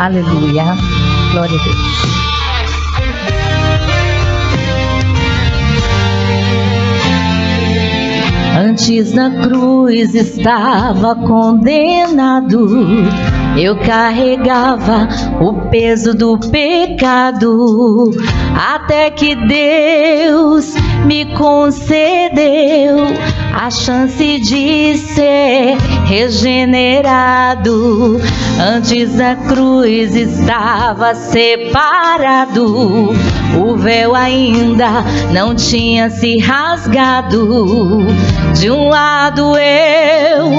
Aleluia. Glória a Deus. Antes na cruz estava condenado, eu carregava o peso do pecado, até que Deus me concedeu a chance de ser regenerado. Antes na cruz estava separado, o véu ainda não tinha se rasgado. De um lado eu,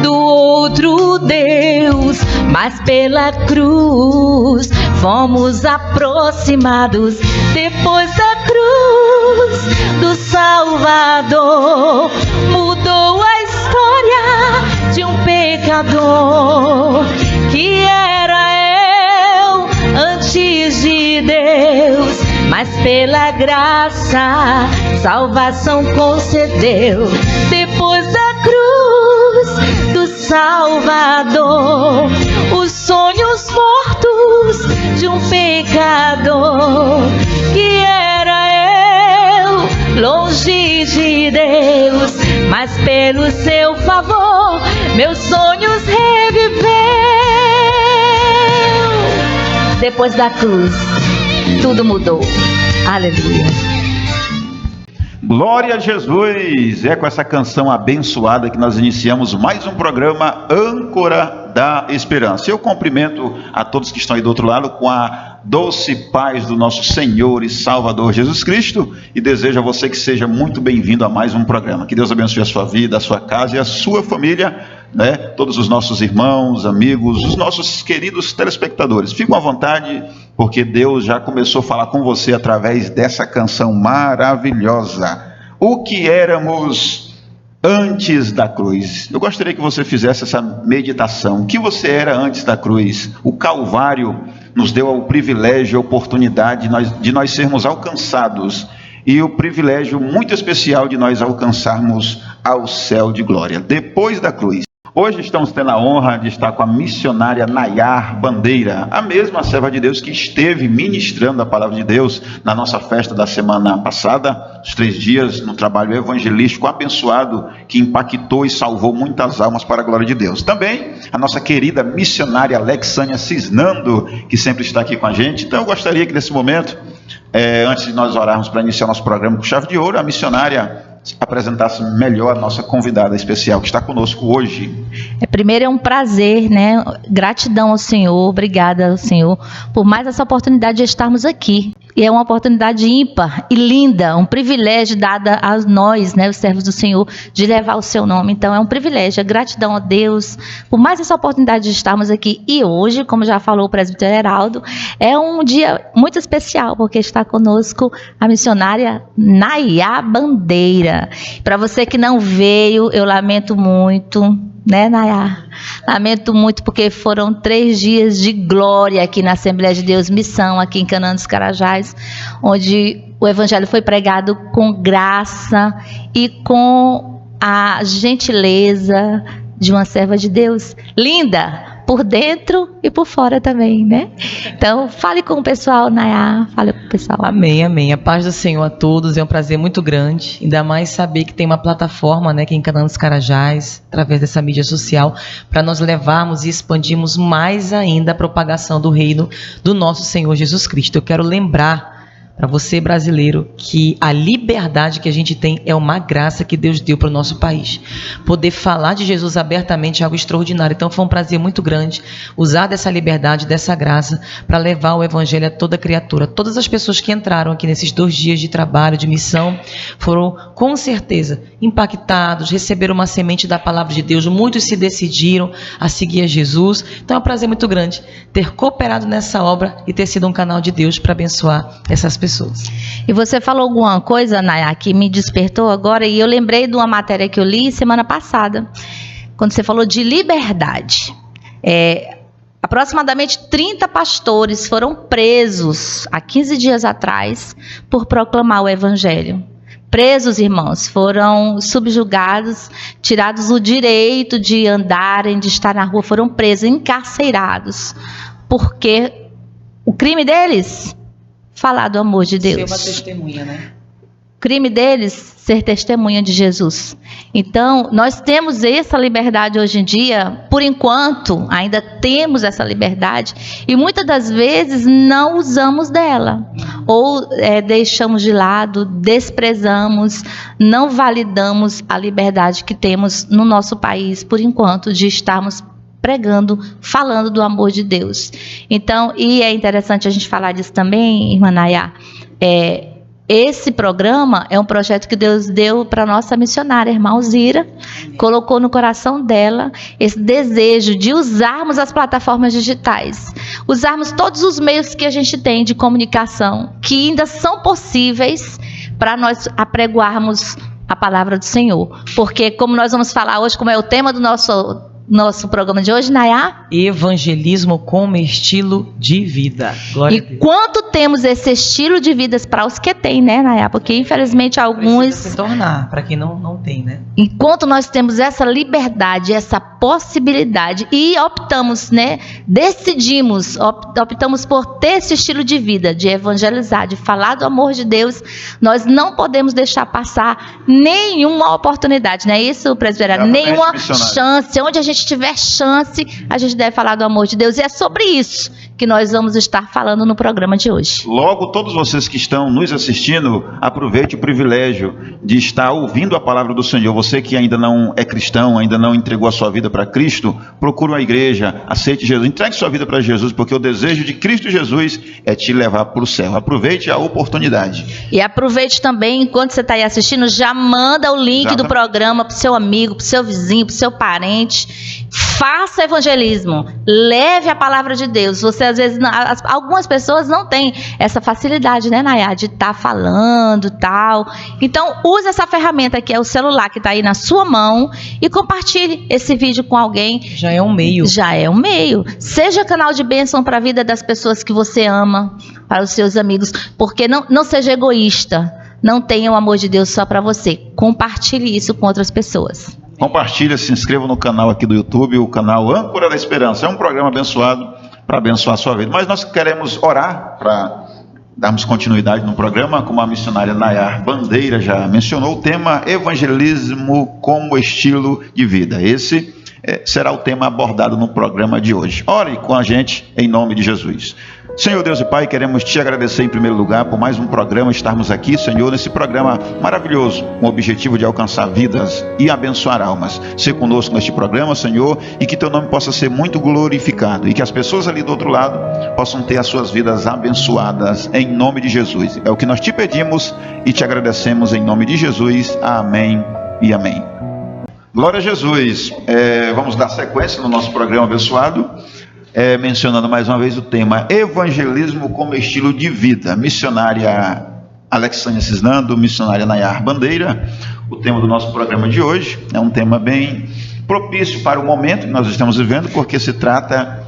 do outro Deus, mas pela cruz fomos aproximados. Depois da cruz do Salvador, mudou a história de um pecador que era eu antes de Deus, mas pela graça salvação concedeu. Depois da cruz do Salvador, os sonhos mortos de um pecador que era eu longe de Deus, mas pelo seu favor meus sonhos reviveu. Depois da cruz tudo mudou. Aleluia. Glória a Jesus! É com essa canção abençoada que nós iniciamos mais um programa Âncora da Esperança. Eu cumprimento a todos que estão aí do outro lado com a doce paz do nosso Senhor e Salvador Jesus Cristo e desejo a você que seja muito bem-vindo a mais um programa. Que Deus abençoe a sua vida, a sua casa e a sua família, né? Todos os nossos irmãos, amigos, os nossos queridos telespectadores. Fiquem à vontade, porque Deus já começou a falar com você através dessa canção maravilhosa. O que éramos antes da cruz. Eu gostaria que você fizesse essa meditação. O que você era antes da cruz? O Calvário nos deu o privilégio, a oportunidade de nós sermos alcançados e o privilégio muito especial de nós alcançarmos ao céu de glória. Depois da cruz. Hoje estamos tendo a honra de estar com a missionária Nayar Bandeira, a mesma serva de Deus que esteve ministrando a palavra de Deus na nossa festa da semana passada, os 3 dias no trabalho evangelístico abençoado que impactou e salvou muitas almas para a glória de Deus. Também a nossa querida missionária Alexânia Cisnando, que sempre está aqui com a gente. Então eu gostaria que nesse momento, antes de nós orarmos para iniciar nosso programa com chave de ouro, a missionária apresentasse melhor a nossa convidada especial que está conosco hoje. Primeiro é um prazer, né? Gratidão ao Senhor, obrigada ao Senhor por mais essa oportunidade de estarmos aqui. E é uma oportunidade ímpar e linda, um privilégio dado a nós, né, os servos do Senhor, de levar o seu nome. Então é um privilégio, gratidão a Deus por mais essa oportunidade de estarmos aqui. E hoje, como já falou o presbítero Heraldo, é um dia muito especial, porque está conosco a missionária Nayar Bandeira. Para você que não veio, eu lamento muito, né, Nayar? Lamento muito, porque foram 3 dias de glória aqui na Assembleia de Deus Missão, aqui em Canaã dos Carajás, onde o Evangelho foi pregado com graça e com a gentileza de uma serva de Deus linda, por dentro e por fora também, né? Então, fale com o pessoal, Nayar, fale com o pessoal. Amém, amém. A paz do Senhor a todos, é um prazer muito grande, ainda mais saber que tem uma plataforma, né, aqui em Canaã dos Carajás, através dessa mídia social, para nós levarmos e expandirmos mais ainda a propagação do reino do nosso Senhor Jesus Cristo. Eu quero lembrar para você, brasileiro, que a liberdade que a gente tem é uma graça que Deus deu para o nosso país. Poder falar de Jesus abertamente é algo extraordinário. Então foi um prazer muito grande usar dessa liberdade, dessa graça, para levar o evangelho a toda criatura. Todas as pessoas que entraram aqui nesses 2 dias de trabalho, de missão, foram com certeza impactados, receberam uma semente da palavra de Deus. Muitos se decidiram a seguir a Jesus. Então é um prazer muito grande ter cooperado nessa obra e ter sido um canal de Deus para abençoar essas pessoas. E você falou alguma coisa, Nayar, que me despertou agora, e eu lembrei de uma matéria que eu li semana passada, quando você falou de liberdade. Aproximadamente 30 pastores foram presos há 15 dias atrás por proclamar o Evangelho. Presos, irmãos, foram subjugados, tirados o direito de andarem, de estar na rua, foram presos, encarcerados, porque o crime deles, falar do amor de Deus. Ser uma testemunha, né? O crime deles, ser testemunha de Jesus. Então, nós temos essa liberdade hoje em dia, por enquanto, ainda temos essa liberdade, e muitas das vezes não usamos dela, ou deixamos de lado, desprezamos, não validamos a liberdade que temos no nosso país, por enquanto, de estarmos pregando, falando do amor de Deus. Então, e é interessante a gente falar disso também, irmã Nayá, esse programa é um projeto que Deus deu para a nossa missionária, irmã Alzira, colocou no coração dela esse desejo de usarmos as plataformas digitais, usarmos todos os meios que a gente tem de comunicação, que ainda são possíveis para nós apregoarmos a palavra do Senhor. Porque, como nós vamos falar hoje, como é o tema do nosso programa de hoje, Nayá? Evangelismo como estilo de vida. Glória a Deus. E quanto temos esse estilo de vida para os que têm, né, Nayá? Porque infelizmente alguns... Precisa se tornar, para quem não tem, né? Enquanto nós temos essa liberdade, essa possibilidade, e optamos, né, optamos por ter esse estilo de vida, de evangelizar, de falar do amor de Deus, nós não podemos deixar passar nenhuma oportunidade, não é isso, presbiteriano? Nenhuma chance, onde a gente tiver chance, a gente deve falar do amor de Deus, e é sobre isso que nós vamos estar falando no programa de hoje. Logo, todos vocês que estão nos assistindo, aproveite o privilégio de estar ouvindo a palavra do Senhor. Você que ainda não é cristão, ainda não entregou a sua vida para Cristo, procure uma igreja, aceite Jesus, entregue sua vida para Jesus, porque o desejo de Cristo Jesus é te levar para o céu. Aproveite a oportunidade. E aproveite também, enquanto você está aí assistindo, já manda o link do programa para o seu amigo, para o seu vizinho, para o seu parente. Faça evangelismo, leve a palavra de Deus. Você às vezes, algumas pessoas não têm essa facilidade, né, Nayá, de estar falando tal. Então use essa ferramenta que é o celular que está aí na sua mão e compartilhe esse vídeo com alguém. Já é um meio. Já é um meio. Seja canal de bênção para a vida das pessoas que você ama, para os seus amigos, porque não seja egoísta. Não tenha o amor de Deus só para você. Compartilhe isso com outras pessoas. Compartilha, se inscreva no canal aqui do YouTube, o canal Âncora da Esperança. É um programa abençoado para abençoar a sua vida. Mas nós queremos orar para darmos continuidade no programa, como a missionária Nayá Bandeira já mencionou, o tema evangelismo como estilo de vida. Esse será o tema abordado no programa de hoje. Ore com a gente em nome de Jesus. Senhor Deus e Pai, queremos te agradecer em primeiro lugar por mais um programa, estarmos aqui, Senhor, nesse programa maravilhoso, com o objetivo de alcançar vidas e abençoar almas. Ser conosco neste programa, Senhor, e que teu nome possa ser muito glorificado, e que as pessoas ali do outro lado possam ter as suas vidas abençoadas, em nome de Jesus. É o que nós te pedimos e te agradecemos em nome de Jesus. Amém e amém. Glória a Jesus. Vamos dar sequência no nosso programa abençoado. Mencionando mais uma vez o tema evangelismo como estilo de vida. Missionária Alexandria Cisnando, missionária Nayá Bandeira. O tema do nosso programa de hoje é um tema bem propício para o momento que nós estamos vivendo, porque se trata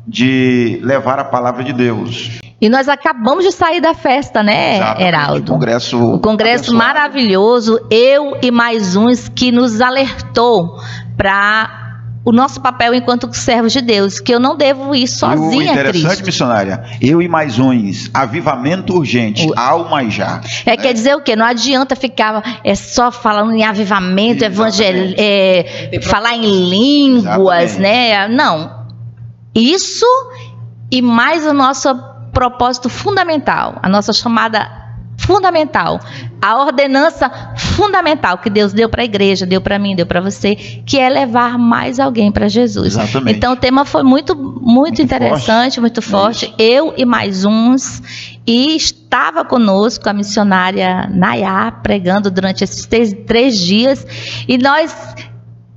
de levar a palavra de Deus. E nós acabamos de sair da festa, né, Heraldo? O congresso maravilhoso, eu e mais uns, que nos alertou para o nosso papel enquanto servos de Deus, que eu não devo ir sozinha, interessante, Cristo. Missionária, eu e mais uns, avivamento urgente, alma e já. Quer dizer o quê? Não adianta ficar só falando em avivamento, falar em línguas, né? Não. Isso e mais o nosso propósito fundamental, a nossa chamada fundamental, a ordenança fundamental que Deus deu para a igreja, deu para mim, deu para você, que é levar mais alguém para Jesus. Exatamente. Então o tema foi muito interessante, muito forte. Eu e mais uns, e estava conosco a missionária Nayá pregando durante esses 3 dias, e nós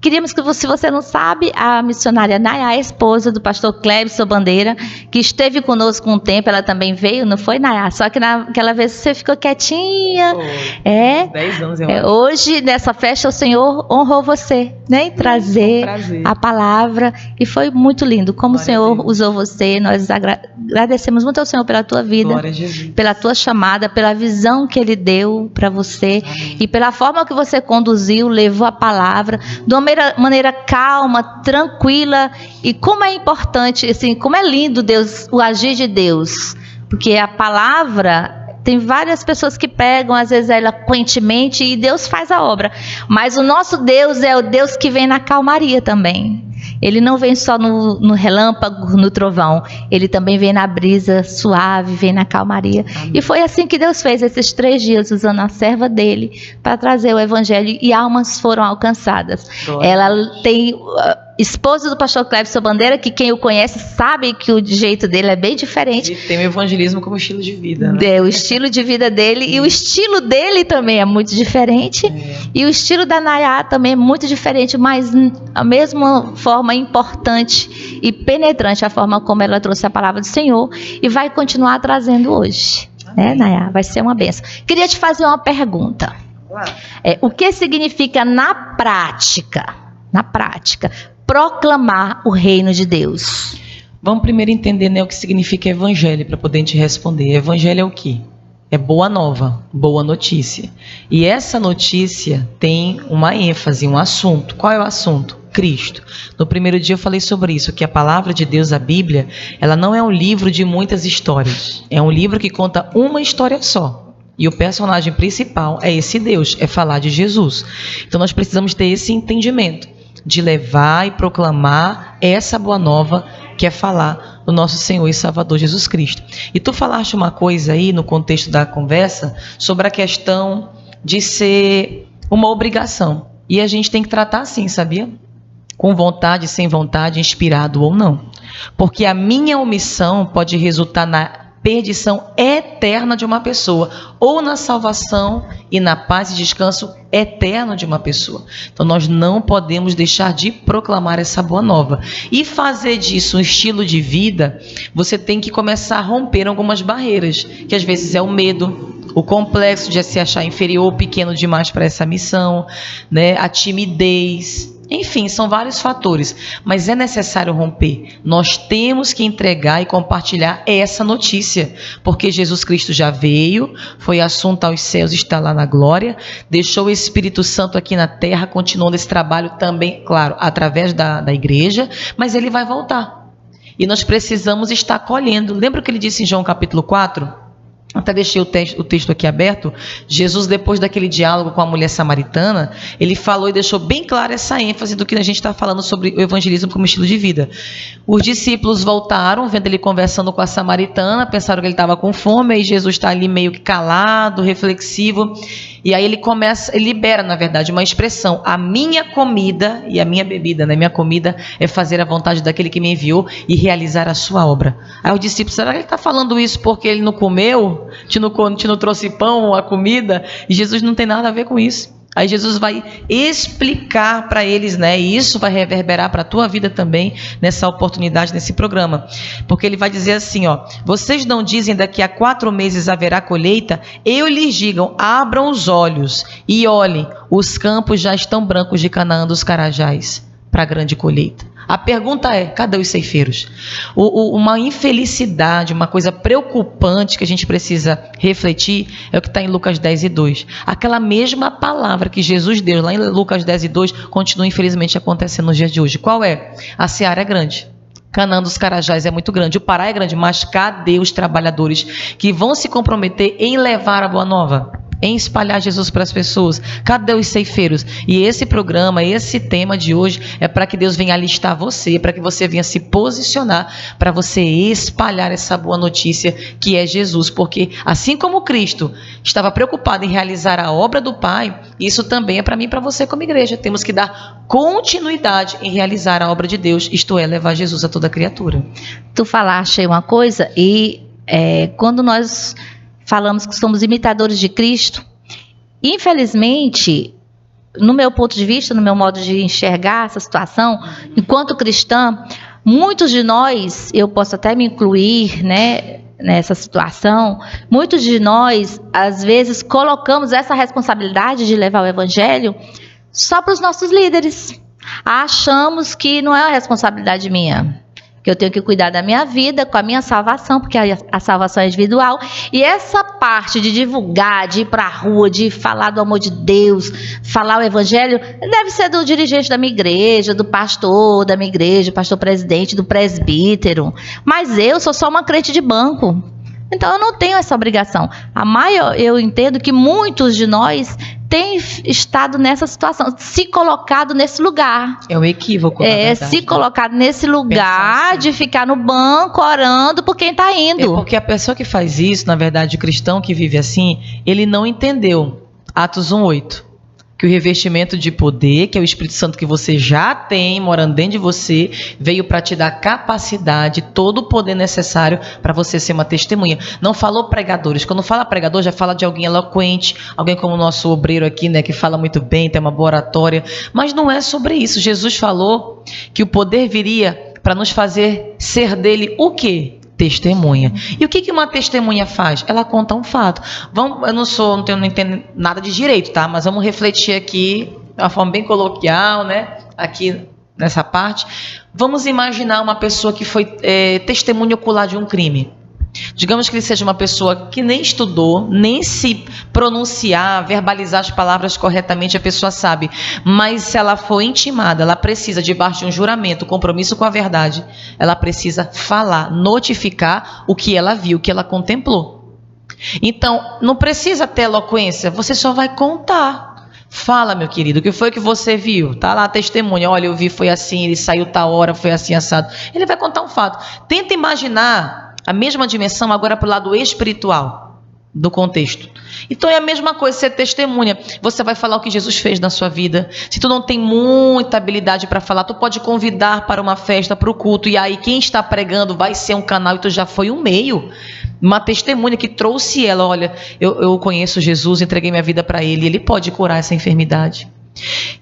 queríamos que, se você não sabe, a missionária Nayá, a esposa do pastor Clébson Bandeira, que esteve conosco um tempo, ela também veio, não foi, Nayá? Só que naquela vez você ficou quietinha. 10 anos eu acho. Hoje, nessa festa, o Senhor honrou você, né? Em trazer a palavra, e foi muito lindo. Como o Senhor usou você, nós agradecemos muito ao Senhor pela tua vida, pela tua chamada, pela visão que Ele deu para você. Amém. E pela forma que você conduziu, levou a palavra, de uma maneira calma, tranquila. E como é importante, assim, como é lindo Deus, o agir de Deus. Porque a palavra, tem várias pessoas que pegam, às vezes, eloquentemente, e Deus faz a obra. Mas o nosso Deus é o Deus que vem na calmaria também. Ele não vem só no relâmpago, no trovão. Ele também vem na brisa suave, vem na calmaria. Amém. E foi assim que Deus fez esses 3 dias, usando a serva dele para trazer o evangelho, e almas foram alcançadas. Glória. Ela tem... esposa do pastor Clébson Bandeira, que quem o conhece sabe que o jeito dele é bem diferente. Ele tem o evangelismo como estilo de vida, né? É, o estilo de vida dele, e o estilo dele também é muito diferente. E o estilo da Nayá também é muito diferente, mas a mesma forma importante e penetrante a forma como ela trouxe a palavra do Senhor, e vai continuar trazendo hoje. Né, Nayá? Vai ser uma bênção. Queria te fazer uma pergunta. O que significa na prática, proclamar o reino de Deus? Vamos primeiro entender, né, o que significa evangelho, para poder te responder. Evangelho é o quê? É boa nova, boa notícia. E essa notícia tem uma ênfase, um assunto. Qual é o assunto? Cristo. No primeiro dia eu falei sobre isso, que a palavra de Deus, a Bíblia, ela não é um livro de muitas histórias. É um livro que conta uma história só. E o personagem principal é esse Deus, é falar de Jesus. Então nós precisamos ter esse entendimento de levar e proclamar essa boa nova, que é falar do nosso Senhor e Salvador Jesus Cristo. E tu falaste uma coisa aí no contexto da conversa sobre a questão de ser uma obrigação. E a gente tem que tratar assim, sabia? Com vontade, sem vontade, inspirado ou não. Porque a minha omissão pode resultar na perdição eterna de uma pessoa, ou na salvação e na paz e descanso eterno de uma pessoa. Então nós não podemos deixar de proclamar essa boa nova. E fazer disso um estilo de vida, você tem que começar a romper algumas barreiras, que às vezes é o medo, o complexo de se achar inferior ou pequeno demais para essa missão, né? A timidez. Enfim, são vários fatores, mas é necessário romper. Nós temos que entregar e compartilhar essa notícia, porque Jesus Cristo já veio, foi assunto aos céus, está lá na glória, deixou o Espírito Santo aqui na terra, continuando esse trabalho também, claro, através da igreja, mas ele vai voltar. E nós precisamos estar colhendo. Lembra o que ele disse em João capítulo 4? Até deixei o texto aqui aberto. Jesus, depois daquele diálogo com a mulher samaritana, ele falou e deixou bem clara essa ênfase do que a gente está falando sobre o evangelismo como estilo de vida. Os discípulos voltaram, vendo ele conversando com a samaritana, pensaram que ele estava com fome, aí Jesus está ali meio que calado, reflexivo, e aí ele libera, na verdade, uma expressão: a minha comida e a minha bebida, né? Minha comida é fazer a vontade daquele que me enviou e realizar a sua obra. Aí os discípulos, será que ele está falando isso porque ele não comeu? Te não trouxe pão, a comida? E Jesus não tem nada a ver com isso. Aí Jesus vai explicar para eles, né? E isso vai reverberar para a tua vida também, nessa oportunidade, nesse programa. Porque ele vai dizer assim, ó: vocês não dizem daqui a 4 meses haverá colheita? Eu lhes digo, abram os olhos e olhem, os campos já estão brancos de Canaã dos carajás para a grande colheita. A pergunta é: cadê os ceifeiros? Uma infelicidade, uma coisa preocupante que a gente precisa refletir é o que está em Lucas 10:2. Aquela mesma palavra que Jesus deu lá em Lucas 10:2 continua infelizmente acontecendo nos dias de hoje. Qual é? A seara é grande. Canaã dos carajás é muito grande, o Pará é grande, mas cadê os trabalhadores que vão se comprometer em levar a boa nova? Em espalhar Jesus para as pessoas? Cadê os ceifeiros? E esse programa, esse tema de hoje é para que Deus venha alistar você, para que você venha se posicionar, para você espalhar essa boa notícia que é Jesus, porque assim como Cristo estava preocupado em realizar a obra do Pai, isso também é para mim e para você como igreja. Temos que dar continuidade em realizar a obra de Deus, isto é, levar Jesus a toda criatura. Tu falaste aí uma coisa, e quando nós falamos que somos imitadores de Cristo, infelizmente, no meu ponto de vista, no meu modo de enxergar essa situação, enquanto cristã, muitos de nós, eu posso até me incluir, né, nessa situação, muitos de nós, às vezes, colocamos essa responsabilidade de levar o evangelho só para os nossos líderes. Achamos que não é uma responsabilidade minha, que eu tenho que cuidar da minha vida, com a minha salvação, porque a salvação é individual. E essa parte de divulgar, de ir para a rua, de falar do amor de Deus, falar o evangelho, deve ser do dirigente da minha igreja, do pastor da minha igreja, pastor presidente, do presbítero. Mas eu sou só uma crente de banco. Então eu não tenho essa obrigação. Eu entendo que muitos de nós têm estado nessa situação, se colocado nesse lugar. É um equívoco, na verdade, se colocado nesse lugar assim, de ficar no banco orando por quem está indo. É porque a pessoa que faz isso, na verdade, o cristão que vive assim, ele não entendeu Atos 1:8. Que o revestimento de poder, que é o Espírito Santo que você já tem, morando dentro de você, veio para te dar capacidade, todo o poder necessário para você ser uma testemunha. Não falou pregadores. Quando fala pregador, já fala de alguém eloquente, alguém como o nosso obreiro aqui, né, que fala muito bem, tem uma boa oratória. Mas não é sobre isso. Jesus falou que o poder viria para nos fazer ser dele o quê? Testemunha. E o que uma testemunha faz? Ela conta um fato. Eu não entendo nada de direito, tá? Mas vamos refletir aqui de uma forma bem coloquial, né? Aqui nessa parte. Vamos imaginar uma pessoa que foi testemunha ocular de um crime. Digamos que ele seja uma pessoa que nem estudou, nem se pronunciar, verbalizar as palavras corretamente, a pessoa sabe. Mas se ela for intimada, ela precisa, debaixo de um juramento, compromisso com a verdade, ela precisa falar, notificar o que ela viu, o que ela contemplou. Então, não precisa ter eloquência, você só vai contar. Fala, meu querido, o que foi que você viu? Tá lá a testemunha, olha, eu vi, foi assim, ele saiu tal hora, foi assim, assado. Ele vai contar um fato. Tenta imaginar a mesma dimensão agora para o lado espiritual do contexto. Então é a mesma coisa, ser testemunha. Você vai falar o que Jesus fez na sua vida. Se tu não tem muita habilidade para falar, tu pode convidar para uma festa, para o culto, e aí quem está pregando vai ser um canal e tu já foi um meio. Uma testemunha que trouxe ela, olha, eu conheço Jesus, entreguei minha vida para ele, ele pode curar essa enfermidade.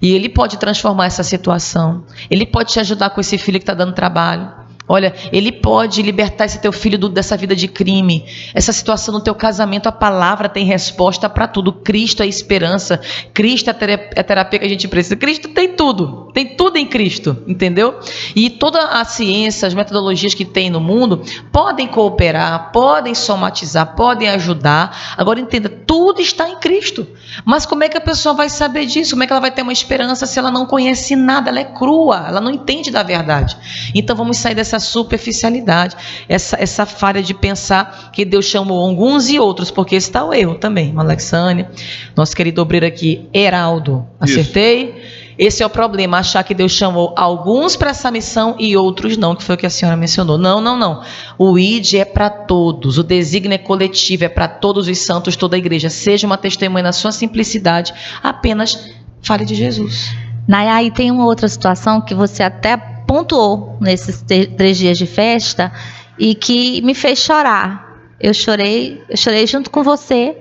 E ele pode transformar essa situação. Ele pode te ajudar com esse filho que está dando trabalho. Olha, ele pode libertar esse teu filho dessa vida de crime. Essa situação no teu casamento, a palavra tem resposta para tudo. Cristo é esperança. Cristo é a terapia que a gente precisa. Cristo tem tudo em Cristo, entendeu? E toda a ciência, as metodologias que tem no mundo, podem cooperar, podem somatizar, podem ajudar. Agora entenda, tudo está em Cristo. Mas como é que a pessoa vai saber disso? Como é que ela vai ter uma esperança se ela não conhece nada? Ela é crua, ela não entende da verdade. Então vamos sair dessa superficialidade, essa falha de pensar que Deus chamou alguns e outros, porque esse está o erro também. Alexânia, nosso querido obreiro aqui, Heraldo, acertei? Isso. Esse é o problema, achar que Deus chamou alguns para essa missão e outros não, que foi o que a senhora mencionou. Não. O ID é para todos, o desígnio é coletivo, é para todos os santos, toda a igreja. Seja uma testemunha na sua simplicidade, apenas fale de Jesus. Nayá, e tem uma outra situação que você até pontuou nesses 3 dias de festa e que me fez chorar. Eu chorei junto com você.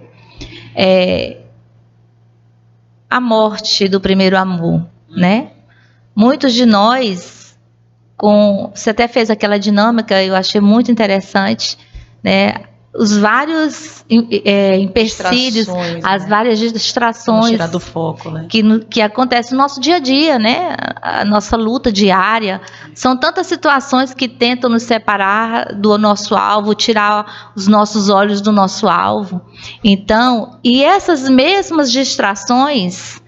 A morte do primeiro amor, né? Muitos de nós, você até fez aquela dinâmica, eu achei muito interessante, né? Os vários empecilhos, as várias distrações tirar do foco, né? que acontecem no nosso dia a dia, né? A nossa luta diária. São tantas situações que tentam nos separar do nosso alvo, tirar os nossos olhos do nosso alvo. Então, e essas mesmas distrações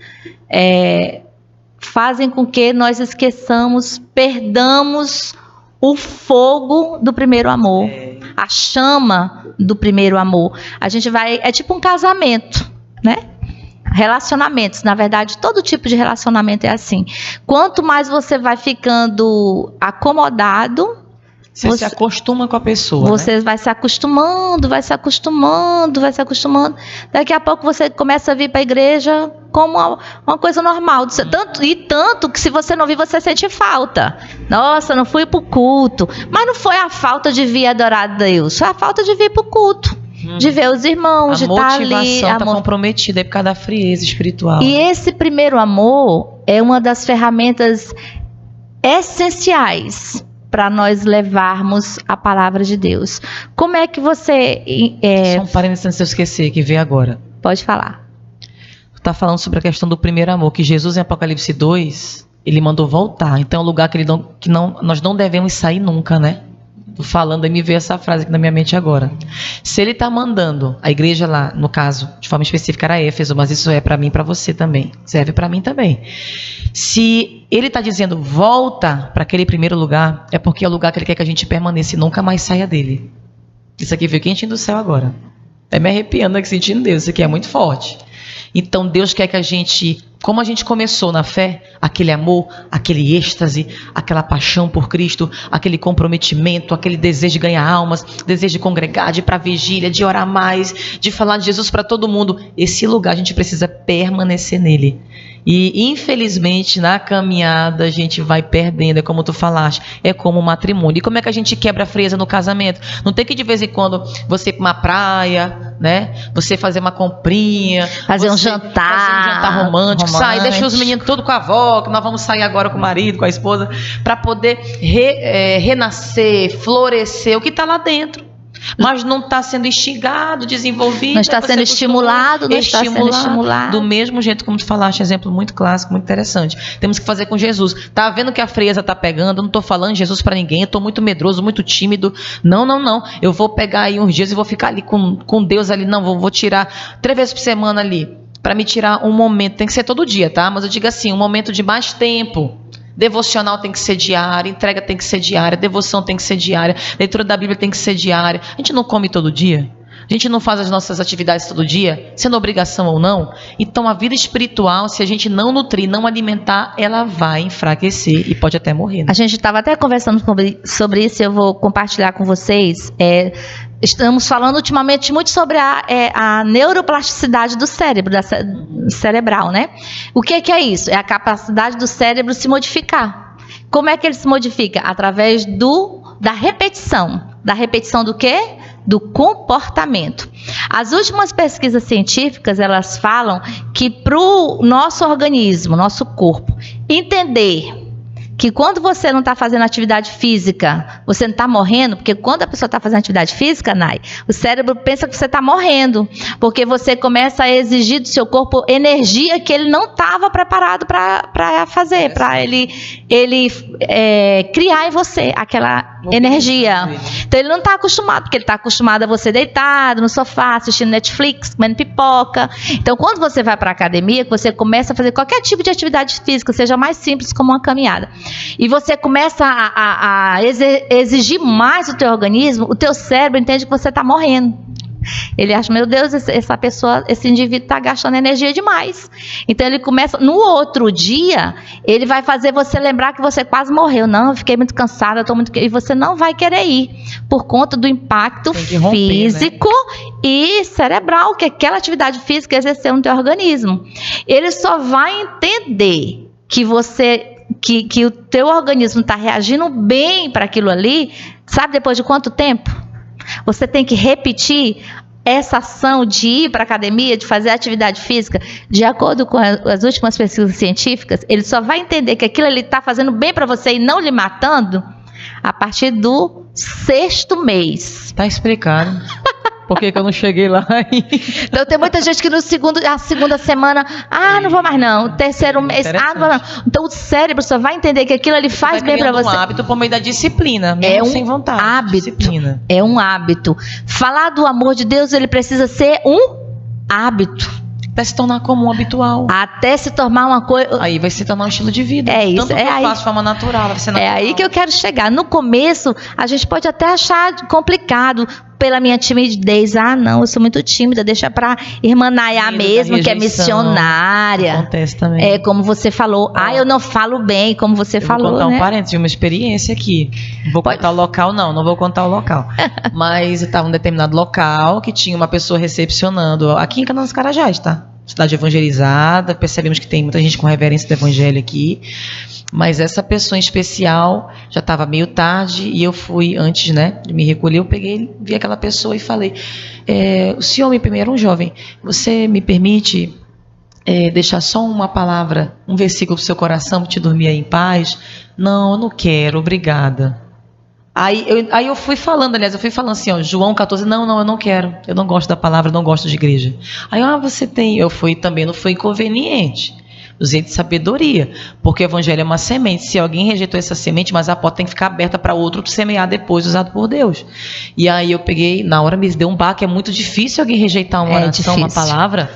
fazem com que nós esqueçamos, perdamos o fogo do primeiro amor, a chama do primeiro amor. A gente é tipo um casamento, né? Relacionamentos, na verdade, todo tipo de relacionamento é assim. Quanto mais você vai ficando acomodado, você se acostuma com a pessoa. Você, né? Vai se acostumando. Daqui a pouco você começa a vir para a igreja como uma coisa normal. Tanto que se você não vir, você sente falta. Nossa, não fui para o culto. Mas não foi a falta de vir adorar a Deus, foi a falta de vir para o culto. De ver os irmãos, de estar ali. A motivação está comprometida por causa da frieza espiritual. E esse primeiro amor é uma das ferramentas essenciais para nós levarmos a palavra de Deus. Como é que você... Só um parênteses antes de eu esquecer, que veio agora. Pode falar. Está falando sobre a questão do primeiro amor, que Jesus em Apocalipse 2, Ele mandou voltar. Então é um lugar que nós não devemos sair nunca, né? Tô falando e me veio essa frase aqui na minha mente agora. Se ele está mandando a igreja lá, no caso, de forma específica era Éfeso, mas isso é para mim e para você também. Serve para mim também. Se ele está dizendo volta para aquele primeiro lugar, é porque é o lugar que ele quer que a gente permaneça e nunca mais saia dele. Isso aqui veio quentinho do céu agora. Tá me arrepiando aqui, sentindo Deus. Isso aqui é muito forte. Então Deus quer que a gente, como a gente começou na fé, aquele amor, aquele êxtase, aquela paixão por Cristo, aquele comprometimento, aquele desejo de ganhar almas, desejo de congregar, de ir para a vigília, de orar mais, de falar de Jesus para todo mundo. Esse lugar a gente precisa permanecer nele. E infelizmente na caminhada a gente vai perdendo, é como tu falaste, é como um matrimônio. E como é que a gente quebra a frieza no casamento? Não tem que de vez em quando você ir para uma praia, né? Você fazer uma comprinha, fazer um jantar romântico, sair, deixa os meninos tudo com a avó, que nós vamos sair agora com o marido, com a esposa, para poder renascer, florescer o que está lá dentro. Mas não está sendo instigado, desenvolvido. Não está sendo estimulado, não está sendo estimulado. Do mesmo jeito como tu falaste, exemplo muito clássico, muito interessante. Temos que fazer com Jesus. Tá vendo que a frieza está pegando? Eu não estou falando Jesus para ninguém, eu estou muito medroso, muito tímido. Não. Eu vou pegar aí uns dias e vou ficar ali com Deus ali. Não, vou tirar 3 vezes por semana ali. Para me tirar um momento, tem que ser todo dia, tá? Mas eu digo assim, um momento de mais tempo. Devocional tem que ser diária, entrega tem que ser diária, devoção tem que ser diária, leitura da Bíblia tem que ser diária. A gente não come todo dia? A gente não faz as nossas atividades todo dia, sendo obrigação ou não? Então a vida espiritual, se a gente não nutrir, não alimentar, ela vai enfraquecer e pode até morrer, né? A gente estava até conversando sobre isso, eu vou compartilhar com vocês. Estamos falando ultimamente muito sobre a neuroplasticidade do cérebro, cerebral, né? O que é isso? É a capacidade do cérebro se modificar. Como é que ele se modifica? Através da repetição. Da repetição do quê? Do comportamento. As últimas pesquisas científicas, elas falam que para o nosso organismo, nosso corpo, entender que quando você não está fazendo atividade física, você não está morrendo, porque quando a pessoa está fazendo atividade física, Nai, o cérebro pensa que você está morrendo, porque você começa a exigir do seu corpo energia que ele não estava preparado para fazer, para ele criar em você aquela energia. Então ele não está acostumado, porque ele está acostumado a você deitado no sofá, assistindo Netflix, comendo pipoca. Então quando você vai para a academia, você começa a fazer qualquer tipo de atividade física, seja mais simples como uma caminhada, e você começa a exigir mais do teu organismo, o teu cérebro entende que você está morrendo. Ele acha, meu Deus, esse indivíduo está gastando energia demais. Então ele começa, no outro dia, ele vai fazer você lembrar que você quase morreu. Não, eu fiquei muito cansada, e você não vai querer ir, por conta do impacto físico, né? E cerebral, que aquela atividade física exerceu no teu organismo. Ele só vai entender que que o teu organismo está reagindo bem para aquilo ali, sabe depois de quanto tempo? Você tem que repetir essa ação de ir para a academia, de fazer atividade física, de acordo com as últimas pesquisas científicas, ele só vai entender que aquilo ali está fazendo bem para você e não lhe matando a partir do 6º mês. Está explicado. Por que eu não cheguei lá? Então tem muita gente que na segunda semana, não vou mais não. Terceiro mês, não vou mais não. Então o cérebro só vai entender que aquilo ali faz bem para você. É um hábito por meio da disciplina, mesmo sem vontade. Disciplina. É um hábito. Falar do amor de Deus, ele precisa ser um hábito. Até se tornar comum, habitual. Até se tornar uma coisa. Aí vai se tornar um estilo de vida. É isso. Tanto que eu faço de forma natural, vai ser natural. É aí que eu quero chegar. No começo, a gente pode até achar complicado. Pela minha timidez, não, eu sou muito tímida, deixa pra irmã Nayá mesmo, que é missionária. Acontece também. É como você falou, eu não falo bem, como você falou, vou contar né? um parênteses de uma experiência aqui. Vou contar o local, não vou contar o local. Mas eu estava em um determinado local que tinha uma pessoa recepcionando, aqui em Canaã dos Carajás, tá? Cidade evangelizada, percebemos que tem muita gente com reverência do evangelho aqui. Mas essa pessoa em especial já estava meio tarde e eu fui, antes, né, de me recolher, eu peguei, vi aquela pessoa e falei, o senhor me primeiro, um jovem, você me permite deixar só uma palavra, um versículo para o seu coração para te dormir aí em paz? Não, eu não quero, obrigada. Aí eu fui falando assim, João 14, não, eu não quero, eu não gosto da palavra, eu não gosto de igreja. Aí, você tem, eu fui também, não foi inconveniente. usei de sabedoria, porque o evangelho é uma semente. Se alguém rejeitou essa semente, mas a porta tem que ficar aberta para outro semear depois, usado por Deus. E aí eu peguei, na hora me deu um baque, é muito difícil alguém rejeitar uma oração, uma palavra.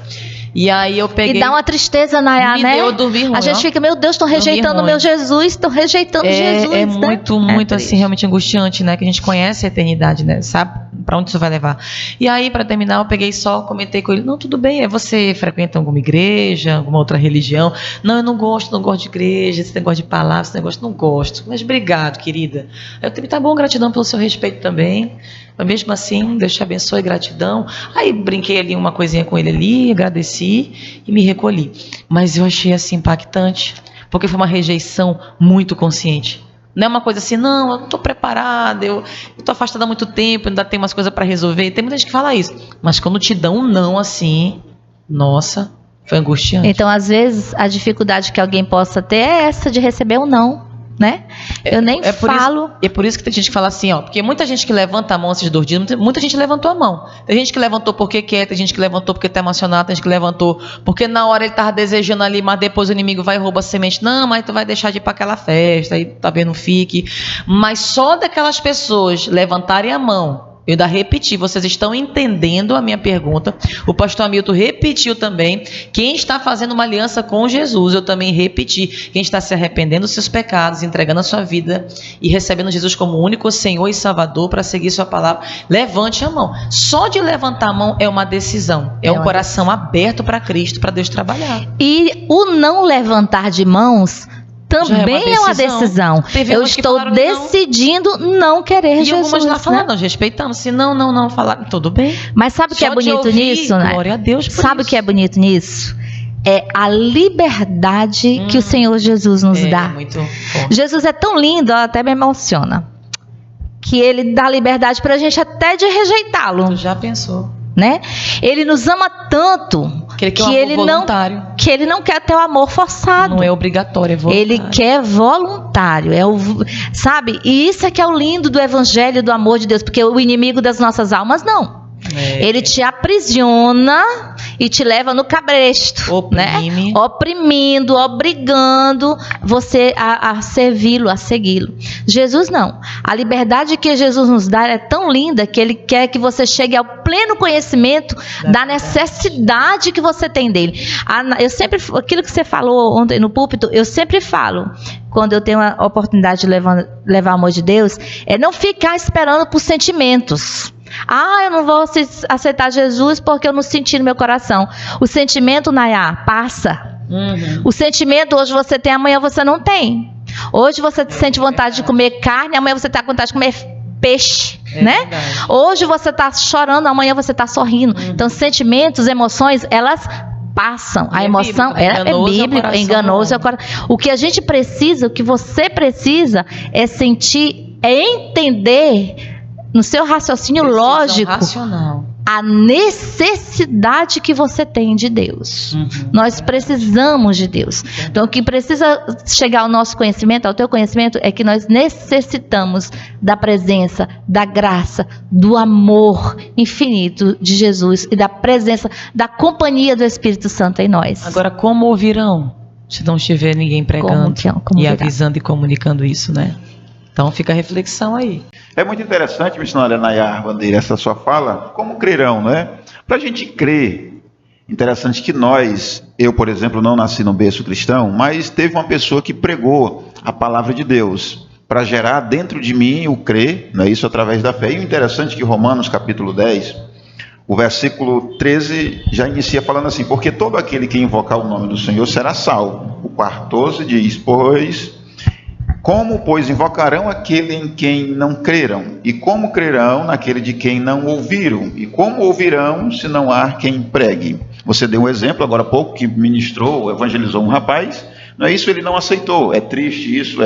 E aí eu peguei... E dá uma tristeza, Nayá, né? Eu dormi ruim, a gente fica, meu Deus, estão rejeitando o meu Jesus, estão rejeitando Jesus. É né? muito assim, realmente angustiante, né? Que a gente conhece a eternidade, né? Sabe para onde isso vai levar. E aí, para terminar, eu peguei só, comentei com ele, não, tudo bem, você frequenta alguma igreja, alguma outra religião? Não, eu não gosto de igreja, esse negócio de palavras, esse negócio, não gosto. Mas obrigado, querida. Eu também, tá bom, gratidão pelo seu respeito também. Mas mesmo assim, Deus te abençoe, gratidão. Aí brinquei ali uma coisinha com ele ali, agradeci e me recolhi. Mas eu achei assim impactante, porque foi uma rejeição muito consciente. Não é uma coisa assim, não, eu não estou preparada, eu estou afastada há muito tempo, ainda tem umas coisas para resolver. Tem muita gente que fala isso. Mas quando te dão um não assim, nossa, foi angustiante. Então, às vezes, a dificuldade que alguém possa ter é essa de receber um não. Né? Eu nem falo. É por isso que tem gente que fala assim, ó, porque muita gente que levanta a mão esses 2 dias, muita gente levantou a mão. Tem gente que levantou porque quer, tem gente que levantou porque está emocionado, tem gente que levantou porque na hora ele estava desejando ali, mas depois o inimigo vai e rouba a semente. Não, mas tu vai deixar de ir para aquela festa, aí talvez não fique. Mas só daquelas pessoas levantarem a mão. Eu ainda repeti, vocês estão entendendo a minha pergunta. O pastor Hamilton repetiu também. Quem está fazendo uma aliança com Jesus, eu também repeti. Quem está se arrependendo dos seus pecados, entregando a sua vida e recebendo Jesus como único Senhor e Salvador para seguir sua palavra, levante a mão. Só de levantar a mão é uma decisão. É um coração aberto para Cristo, para Deus trabalhar. E o não levantar de mãos também é uma decisão. Eu estou decidindo não querer Jesus. E algumas lá falaram, nós respeitamos. Se não falaram, tudo bem. Mas sabe o que é bonito nisso, né? Glória a Deus por sabe o que é bonito nisso? É a liberdade que o Senhor Jesus nos dá. Muito forte. Jesus é tão lindo, até me emociona, que ele dá liberdade pra gente até de rejeitá-lo. Tu já pensou? Né? Ele nos ama tanto que ele não quer ter o amor forçado. Não é obrigatório, é voluntário. Ele quer voluntário, sabe? E isso é que é o lindo do evangelho do amor de Deus, porque o inimigo das nossas almas não. Ele te aprisiona e te leva no cabresto, oprime, né? Oprimindo, obrigando você a servi-lo, a segui-lo. Jesus não. A liberdade que Jesus nos dá é tão linda que ele quer que você chegue ao pleno conhecimento da necessidade que você tem dele. Eu sempre, aquilo que você falou ontem no púlpito, eu sempre falo, quando eu tenho a oportunidade de levar o amor de Deus, é não ficar esperando por sentimentos. Eu não vou aceitar Jesus porque eu não senti no meu coração. O sentimento, Nayá, passa. O sentimento hoje você tem, amanhã você não tem. Hoje você sente vontade de comer carne, amanhã você está com vontade de comer peixe, né? Verdade. Hoje você está chorando, amanhã você está sorrindo. Então, sentimentos, emoções, elas passam. A emoção é bíblica, enganoso é o coração. O que a gente precisa, o que você precisa é sentir, é entender no seu raciocínio lógico racional a necessidade que você tem de Deus. Nós precisamos de Deus. Então, o que precisa chegar ao nosso conhecimento, ao teu conhecimento, é que nós necessitamos da presença, da graça, do amor infinito de Jesus e da presença, da companhia do Espírito Santo em nós. Agora, como ouvirão se não estiver ninguém pregando e avisando e comunicando isso, né? Então fica a reflexão aí. É muito interessante, missionária Nayá Bandeira, essa sua fala. Como crerão, né? Para a gente crer, interessante que eu, por exemplo, não nasci no berço cristão, mas teve uma pessoa que pregou a palavra de Deus para gerar dentro de mim o crer, não é isso, através da fé. E o interessante é que Romanos capítulo 10, o versículo 13 já inicia falando assim: porque todo aquele que invocar o nome do Senhor será salvo. O 14 diz: como, pois, invocarão aquele em quem não creram? E como crerão naquele de quem não ouviram? E como ouvirão se não há quem pregue? Você deu um exemplo agora há pouco que ministrou, evangelizou um rapaz. Não é isso? Ele não aceitou. É triste isso,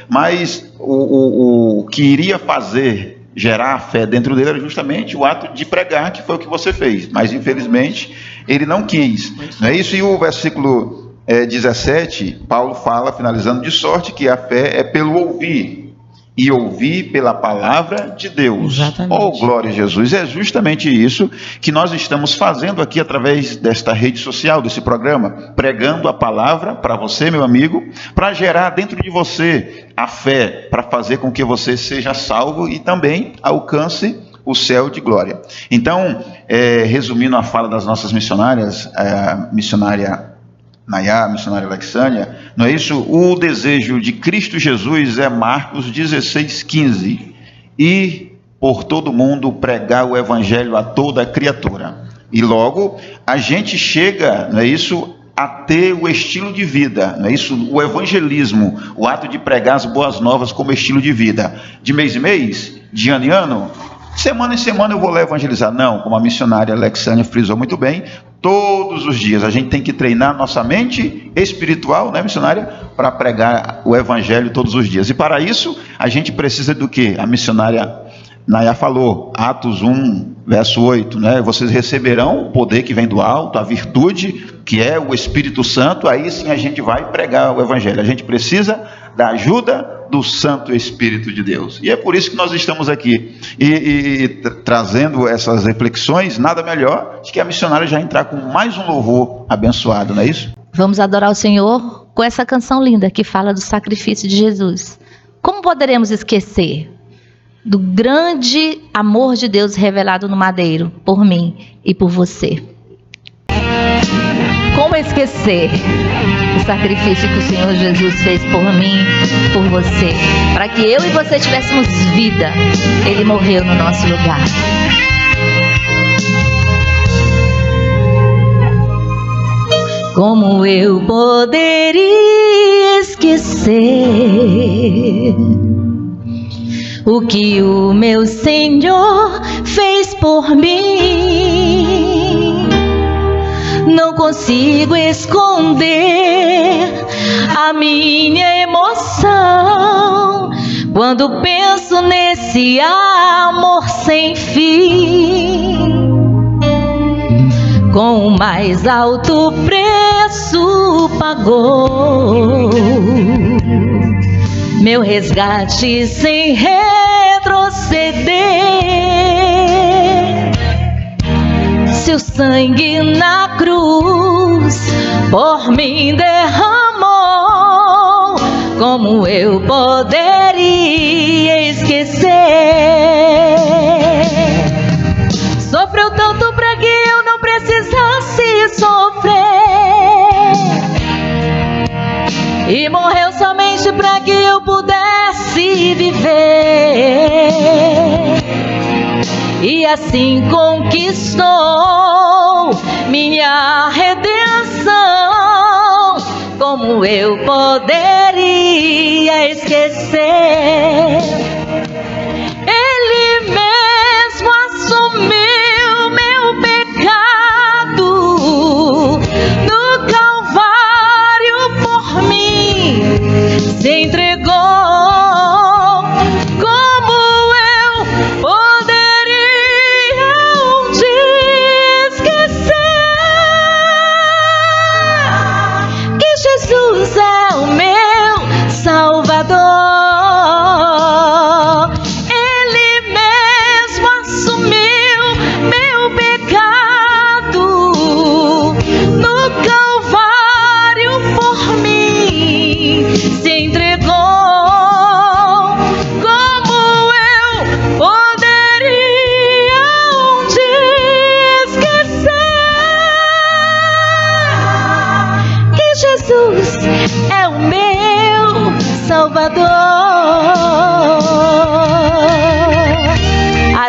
Mas o que iria fazer gerar a fé dentro dele era justamente o ato de pregar, que foi o que você fez. Mas, infelizmente, ele não quis. Não é isso? E o versículo 17, Paulo fala, finalizando, de sorte que a fé é pelo ouvir, e ouvir pela palavra de Deus. Exatamente. Oh, glória a Jesus. É justamente isso que nós estamos fazendo aqui através desta rede social, desse programa, pregando a palavra para você, meu amigo, para gerar dentro de você a fé, para fazer com que você seja salvo e também alcance o céu de glória. Então, resumindo a fala das nossas missionárias, a missionária Nayá, a missionária Alexânia, não é isso? O desejo de Cristo Jesus é Marcos 16:15, e por todo mundo pregar o evangelho a toda criatura. E logo a gente chega, não é isso, a ter o estilo de vida, não é isso? O evangelismo, o ato de pregar as boas novas como estilo de vida, de mês em mês, de ano em ano, semana em semana eu vou lá evangelizar. Não, como a missionária Alexânia frisou muito bem, todos os dias a gente tem que treinar nossa mente espiritual, né, missionária? Para pregar o evangelho todos os dias. E para isso, a gente precisa do quê? A missionária Nayá falou, Atos 1, verso 8, né? Vocês receberão o poder que vem do alto, a virtude, que é o Espírito Santo, aí sim a gente vai pregar o evangelho. A gente precisa da ajuda do Santo Espírito de Deus. E é por isso que nós estamos aqui trazendo essas reflexões. Nada melhor do que a missionária já entrar com mais um louvor abençoado, não é isso? Vamos adorar o Senhor com essa canção linda que fala do sacrifício de Jesus. Como poderemos esquecer do grande amor de Deus revelado no madeiro, por mim e por você? Como esquecer o sacrifício que o Senhor Jesus fez por mim, por você, para que eu e você tivéssemos vida? Ele morreu no nosso lugar. Como eu poderia esquecer o que o meu Senhor fez por mim? Não consigo esconder a minha emoção quando penso nesse amor sem fim. Com o mais alto preço pagou meu resgate sem retroceder. Seu sangue na cruz por mim derramou. Como eu poderia esquecer? Sofreu tanto para que eu não precisasse sofrer, e morreu somente para que eu pudesse viver. E assim conquistou minha redenção. Como eu poderia esquecer? Ele mesmo assumiu meu pecado no Calvário por mim, se entregou.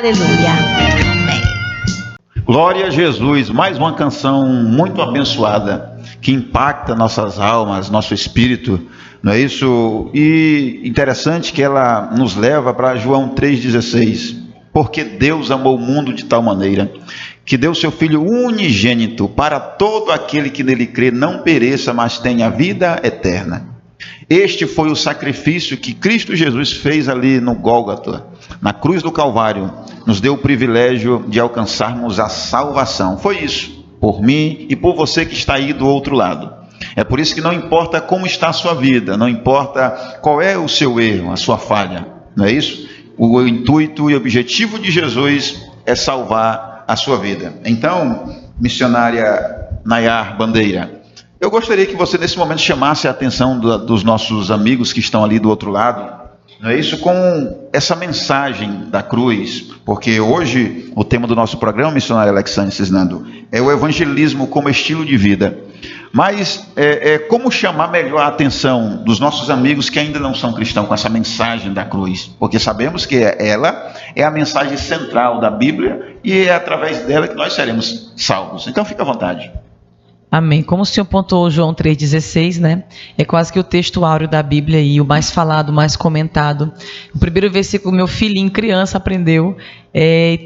Aleluia. Amém. Glória a Jesus. Mais uma canção muito abençoada que impacta nossas almas, nosso espírito, não é isso? E interessante que ela nos leva para João 3,16. Porque Deus amou o mundo de tal maneira que deu seu Filho unigênito para todo aquele que nele crê não pereça, mas tenha vida eterna. Este foi o sacrifício que Cristo Jesus fez ali no Gólgota, na cruz do Calvário. Nos deu o privilégio de alcançarmos a salvação. Foi isso, por mim e por você que está aí do outro lado. É por isso que não importa como está a sua vida, não importa qual é o seu erro, a sua falha. não é isso? O intuito e objetivo de Jesus é salvar a sua vida. Então, missionária Nayar Bandeira, eu gostaria que você nesse momento chamasse a atenção dos nossos amigos que estão ali do outro lado, não é isso, com essa mensagem da cruz, porque hoje o tema do nosso programa, missionário Alexandre Cisnando, é o evangelismo como estilo de vida. Mas como chamar melhor a atenção dos nossos amigos que ainda não são cristãos com essa mensagem da cruz? Porque sabemos que ela é a mensagem central da Bíblia e é através dela que nós seremos salvos. Então fica à vontade. Amém. Como o senhor pontuou João 3,16, né? É quase que o texto áureo da Bíblia e o mais falado, mais comentado. O primeiro versículo, meu filhinho, criança, aprendeu.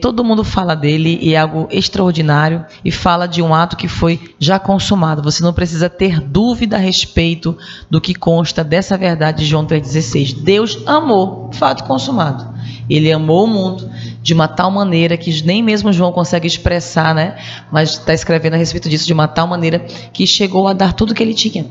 Todo mundo fala dele e é algo extraordinário e fala de um ato que foi já consumado. Você não precisa ter dúvida a respeito do que consta dessa verdade de João 3,16. Deus amou, fato consumado. Ele amou o mundo de uma tal maneira que nem mesmo João consegue expressar, né? Mas está escrevendo a respeito disso de uma tal maneira que chegou a dar tudo que ele tinha.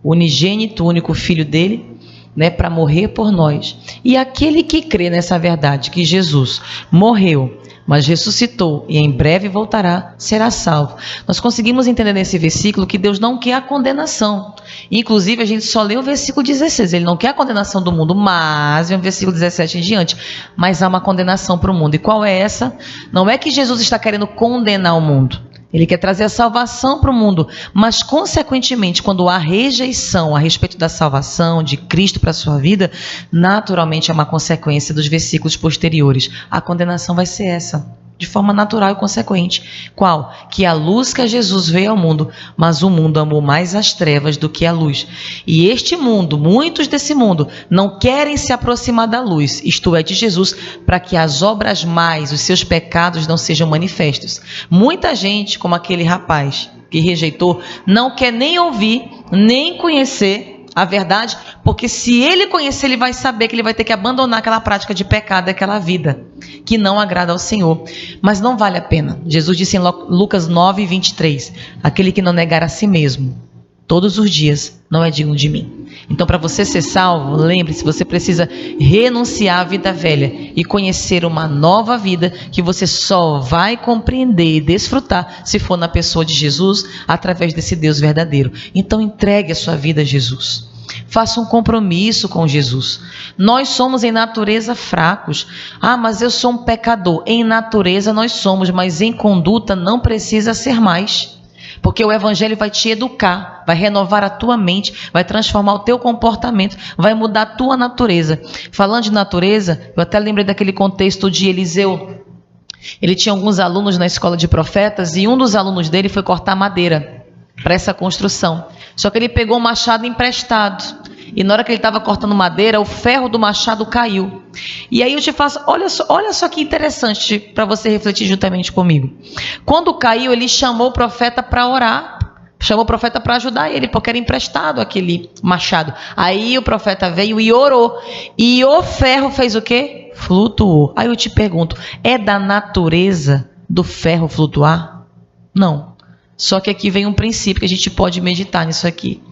O unigênito, o único filho dele, né, para morrer por nós. E aquele que crê nessa verdade, que Jesus morreu, mas ressuscitou e em breve voltará, será salvo. Nós conseguimos entender nesse versículo que Deus não quer a condenação. Inclusive, a gente só lê o versículo 16. Ele não quer a condenação do mundo, mas vem o versículo 17 em diante. Mas há uma condenação para o mundo. E qual é essa? Não é que Jesus está querendo condenar o mundo. Ele quer trazer a salvação para o mundo, mas consequentemente, quando há rejeição a respeito da salvação de Cristo para a sua vida, naturalmente é uma consequência dos versículos posteriores. A condenação vai ser essa, de forma natural e consequente. Qual? Que a luz que Jesus veio ao mundo, mas o mundo amou mais as trevas do que a luz. E este mundo, muitos desse mundo, não querem se aproximar da luz, isto é, de Jesus, para que as obras más, os seus pecados não sejam manifestos. Muita gente, como aquele rapaz que rejeitou, não quer nem ouvir, nem conhecer a verdade, porque se ele conhecer, ele vai saber que ele vai ter que abandonar aquela prática de pecado, aquela vida que não agrada ao Senhor. Mas não vale a pena. Jesus disse em Lucas 9:23, aquele que não negar a si mesmo todos os dias não é digno de mim. Então, para você ser salvo, lembre-se, você precisa renunciar à vida velha e conhecer uma nova vida que você só vai compreender e desfrutar se for na pessoa de Jesus, através desse Deus verdadeiro. Então, entregue a sua vida a Jesus. Faça um compromisso com Jesus. Nós somos em natureza fracos. Mas eu sou um pecador. Em natureza nós somos, mas em conduta não precisa ser mais. Porque o evangelho vai te educar, vai renovar a tua mente, vai transformar o teu comportamento, vai mudar a tua natureza. Falando de natureza, eu até lembrei daquele contexto de Eliseu. Ele tinha alguns alunos na escola de profetas e um dos alunos dele foi cortar madeira para essa construção. Só que ele pegou um machado emprestado. E na hora que ele estava cortando madeira, o ferro do machado caiu. E aí eu te faço, olha só que interessante para você refletir juntamente comigo. Quando caiu, ele chamou o profeta para orar. Chamou o profeta para ajudar ele, porque era emprestado aquele machado. Aí o profeta veio e orou. E o ferro fez o quê? Flutuou. Aí eu te pergunto, é da natureza do ferro flutuar? Não. Só que aqui vem um princípio que a gente pode meditar nisso aqui.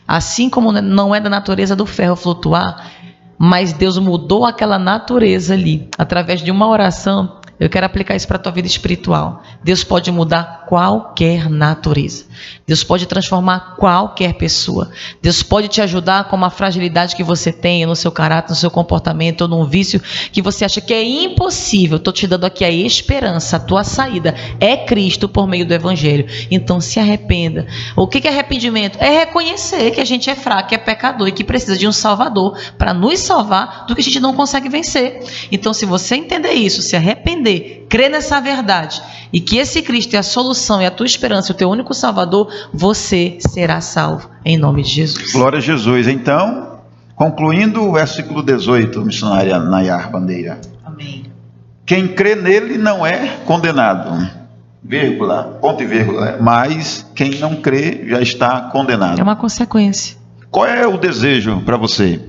Assim como não é da natureza do ferro flutuar, mas Deus mudou aquela natureza ali, através de uma oração. Eu quero aplicar isso para a tua vida espiritual. Deus pode mudar qualquer natureza. Deus pode transformar qualquer pessoa. Deus pode te ajudar com uma fragilidade que você tem no seu caráter, no seu comportamento, ou num vício que você acha que é impossível. Estou te dando aqui a esperança, a tua saída é Cristo por meio do Evangelho. Então se arrependa. O que é arrependimento? É reconhecer que a gente é fraco, que é pecador e que precisa de um Salvador para nos salvar do que a gente não consegue vencer. Então se você entender isso, se arrepender, crer nessa verdade e que esse Cristo é a solução e a tua esperança, o teu único Salvador, você será salvo em nome de Jesus. Glória a Jesus. Então, concluindo o versículo 18, missionária Nayar Bandeira. Amém. Quem crê nele não é condenado, vírgula, ponto e vírgula, mas quem não crê já está condenado. É uma consequência. Qual é o desejo para você?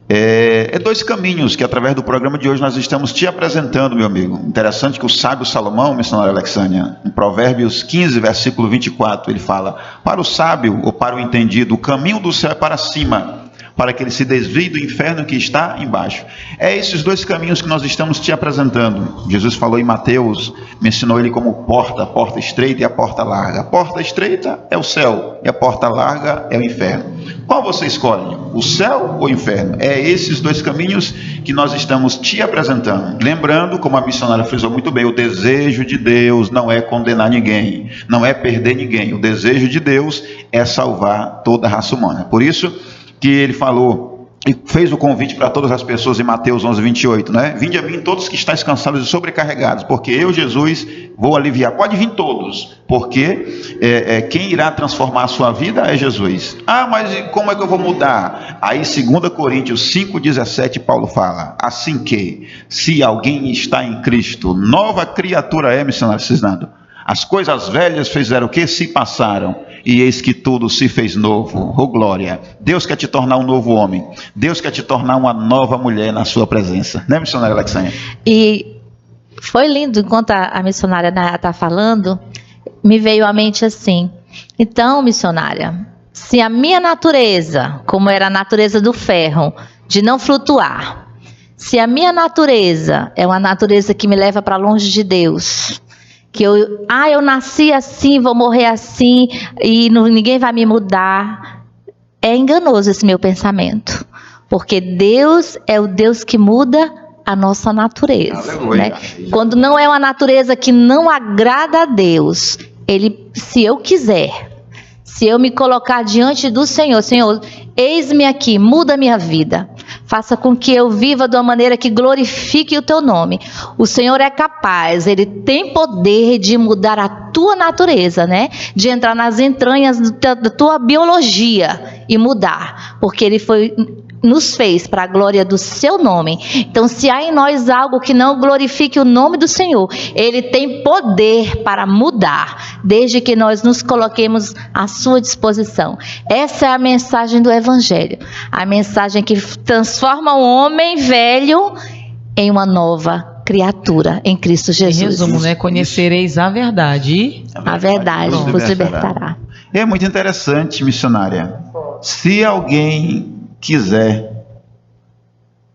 É dois caminhos que através do programa de hoje nós estamos te apresentando, meu amigo. Interessante que o sábio Salomão, missionário Alexânia, em Provérbios 15, versículo 24, ele fala: para o sábio ou para o entendido, o caminho do céu é para cima, para que ele se desvie do inferno que está embaixo. É esses dois caminhos que nós estamos te apresentando. Jesus falou em Mateus, mencionou ele como a porta estreita e a porta larga. A porta estreita é o céu e a porta larga é o inferno. Qual você escolhe? O céu ou o inferno? É esses dois caminhos que nós estamos te apresentando. Lembrando, como a missionária frisou muito bem, o desejo de Deus não é condenar ninguém, não é perder ninguém. O desejo de Deus é salvar toda a raça humana. Por isso que ele falou e fez o convite para todas as pessoas em Mateus 11:28, né? Vinde a mim todos que estáis cansados e sobrecarregados, porque eu, Jesus, vou aliviar. Pode vir todos, porque quem irá transformar a sua vida é Jesus. Ah, mas como é que eu vou mudar? Aí 2 Coríntios 5:17, Paulo fala, assim que, se alguém está em Cristo, nova criatura é, missionário Cisnado. As coisas velhas fizeram o que? Se passaram, e eis que tudo se fez novo. Oh glória! Deus quer te tornar um novo homem. Deus quer te tornar uma nova mulher na sua presença. Né, missionária Alexandre? E foi lindo, enquanto a missionária está falando, me veio à mente assim. Então, missionária, se a minha natureza, como era a natureza do ferro, de não flutuar, se a minha natureza é uma natureza que me leva para longe de Deus, que eu nasci assim, vou morrer assim, e ninguém vai me mudar. É enganoso esse meu pensamento. Porque Deus é o Deus que muda a nossa natureza. Né? Quando não é uma natureza que não agrada a Deus, se eu quiser, se eu me colocar diante do Senhor, Senhor, eis-me aqui, muda a minha vida. Faça com que eu viva de uma maneira que glorifique o teu nome. O Senhor é capaz, Ele tem poder de mudar a tua natureza, né? De entrar nas entranhas da tua biologia e mudar. Porque Ele nos fez para a glória do seu nome. Então, se há em nós algo que não glorifique o nome do Senhor, Ele tem poder para mudar, desde que nós nos coloquemos à sua disposição. Essa é a mensagem do Evangelho. A mensagem que transforma o homem velho em uma nova criatura em Cristo Jesus. Em resumo, né? Conhecereis a verdade. A verdade vos libertará. É muito interessante, missionária. Se alguém quiser,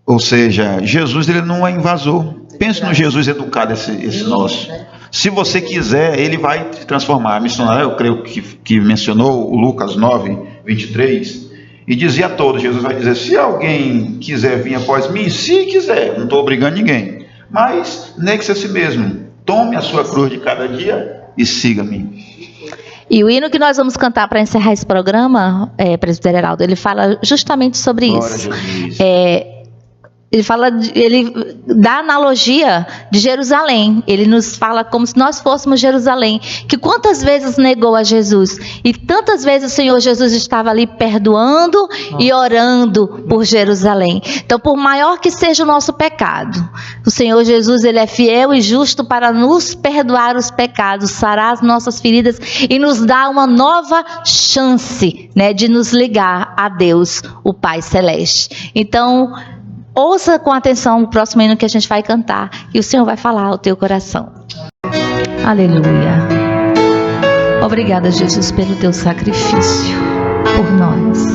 ou seja, Jesus ele não é invasor. Pense no Jesus educado esse nosso. Se você quiser, ele vai te transformar. A missionária, eu creio que mencionou o Lucas 9:23, e dizia a todos, Jesus vai dizer, se alguém quiser vir após mim, se quiser, não estou obrigando ninguém, mas negue-se a si mesmo, tome a sua cruz de cada dia e siga-me. E o hino que nós vamos cantar para encerrar esse programa, presbítero Heraldo, ele fala justamente sobre isso. Ele dá analogia de Jerusalém. Ele nos fala como se nós fôssemos Jerusalém, que quantas vezes negou a Jesus, e tantas vezes o Senhor Jesus estava ali perdoando e orando por Jerusalém. Então, por maior que seja o nosso pecado, o Senhor Jesus, Ele é fiel e justo para nos perdoar os pecados, sarar as nossas feridas e nos dar uma nova chance, né, de nos ligar a Deus, o Pai Celeste. Então, ouça com atenção o próximo hino que a gente vai cantar, e o Senhor vai falar ao teu coração. Aleluia. Obrigada, Jesus, pelo teu sacrifício por nós.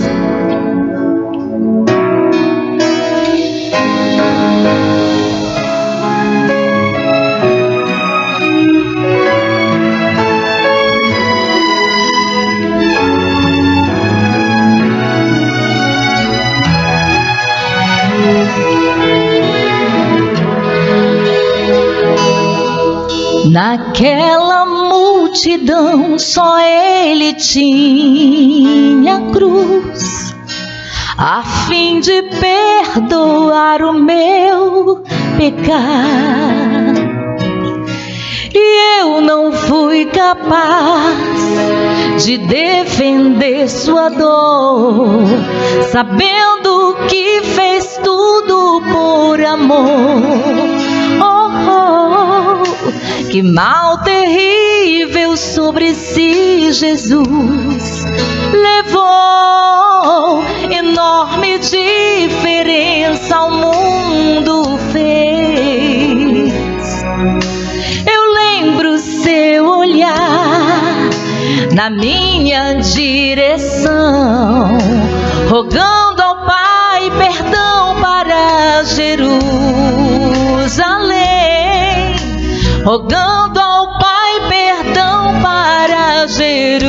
Naquela multidão só Ele tinha cruz, a fim de perdoar o meu pecado. E eu não fui capaz de defender sua dor, sabendo que fez tudo por amor. Que mal terrível sobre si Jesus levou, enorme diferença ao mundo fez. Eu lembro seu olhar na minha direção, rogando ao Pai perdão para Jerusalém, rogando ao Pai perdão para Jerusalém.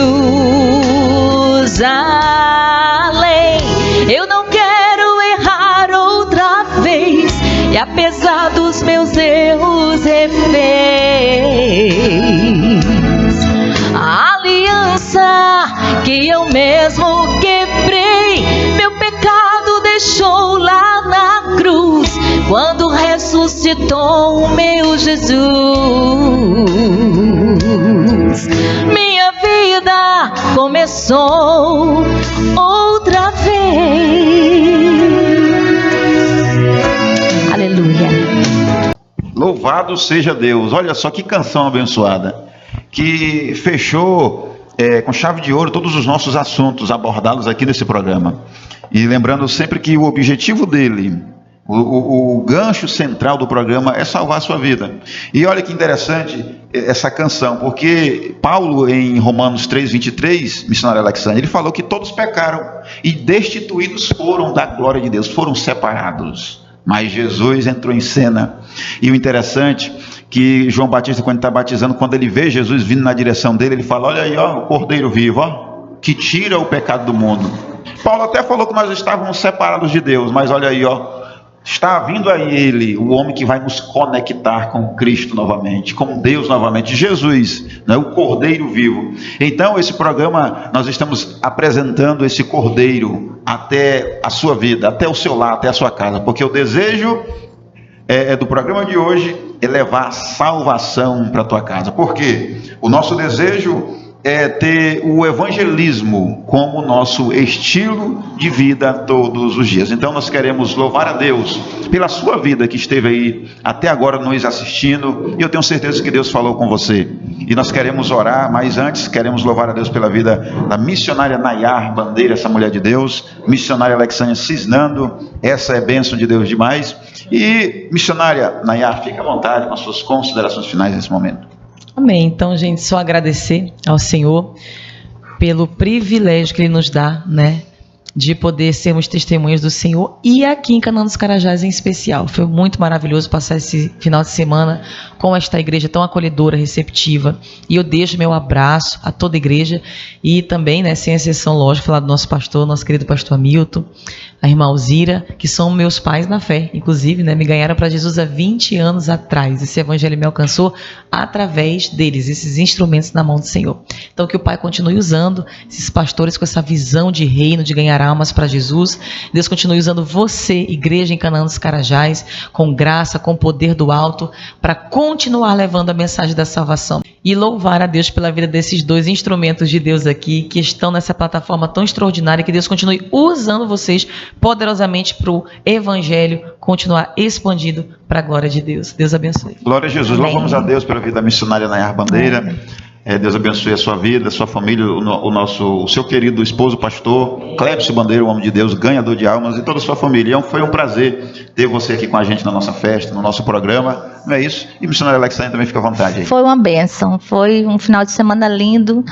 Eu não quero errar outra vez, e apesar dos meus erros refez a aliança que eu mesmo quebrei. Meu pecado deixou lá na cruz, quando ressuscitou o meu Jesus. Minha vida começou outra vez. Aleluia. Louvado seja Deus. Olha só que canção abençoada, que fechou com chave de ouro todos os nossos assuntos abordados aqui nesse programa. E lembrando sempre que o objetivo dele, o gancho central do programa é salvar a sua vida. E olha que interessante essa canção, porque Paulo, em Romanos 3:23, missionário Alexandre, ele falou que todos pecaram e destituídos foram da glória de Deus, foram separados. Mas Jesus entrou em cena. E o interessante que João Batista, quando está batizando, quando ele vê Jesus vindo na direção dele, ele fala: olha aí, ó, o Cordeiro vivo, ó, que tira o pecado do mundo. Paulo até falou que nós estávamos separados de Deus, mas olha aí, ó, está vindo aí ele, o homem que vai nos conectar com Cristo novamente, com Deus novamente, Jesus, né, o Cordeiro vivo. Então esse programa, nós estamos apresentando esse Cordeiro até a sua vida, até o seu lar, até a sua casa, porque o desejo do programa de hoje é levar salvação para a tua casa. Por quê? O nosso desejo é ter o evangelismo como nosso estilo de vida todos os dias. Então nós queremos louvar a Deus pela sua vida que esteve aí até agora nos assistindo, e eu tenho certeza que Deus falou com você. E nós queremos orar, mas antes queremos louvar a Deus pela vida da missionária Nayar Bandeira, essa mulher de Deus, missionária Alexandre Cisnando, essa é bênção de Deus demais. E missionária Nayar, fique à vontade com as suas considerações finais nesse momento. Amém. Então, gente, só agradecer ao Senhor pelo privilégio que Ele nos dá, né, de poder sermos testemunhas do Senhor, e aqui em Canaã dos Carajás em especial. Foi muito maravilhoso passar esse final de semana com esta igreja tão acolhedora, receptiva, e eu deixo meu abraço a toda a igreja, e também, né, sem exceção, lógico, falar do nosso pastor, nosso querido pastor Hamilton, a irmã Alzira, que são meus pais na fé, inclusive, né, me ganharam para Jesus há 20 anos atrás. Esse evangelho me alcançou através deles, esses instrumentos na mão do Senhor. Então, que o Pai continue usando esses pastores com essa visão de reino, de ganhar almas para Jesus. Deus continue usando você, igreja em Canaã dos Carajás, com graça, com poder do alto, para continuar levando a mensagem da salvação. E louvar a Deus pela vida desses dois instrumentos de Deus aqui, que estão nessa plataforma tão extraordinária, que Deus continue usando vocês poderosamente para o evangelho continuar expandido para a glória de Deus. Deus abençoe. Glória a Jesus. Amém. Louvamos a Deus pela vida da missionária Nayar Bandeira. Deus abençoe a sua vida, a sua família, o seu querido esposo, pastor Clébcio Bandeira, o homem de Deus, ganhador de almas, e toda a sua família. Foi um prazer ter você aqui com a gente na nossa festa, no nosso programa. Não é isso? E missionária Alexandre também fica à vontade aí. Foi uma bênção, foi um final de semana lindo,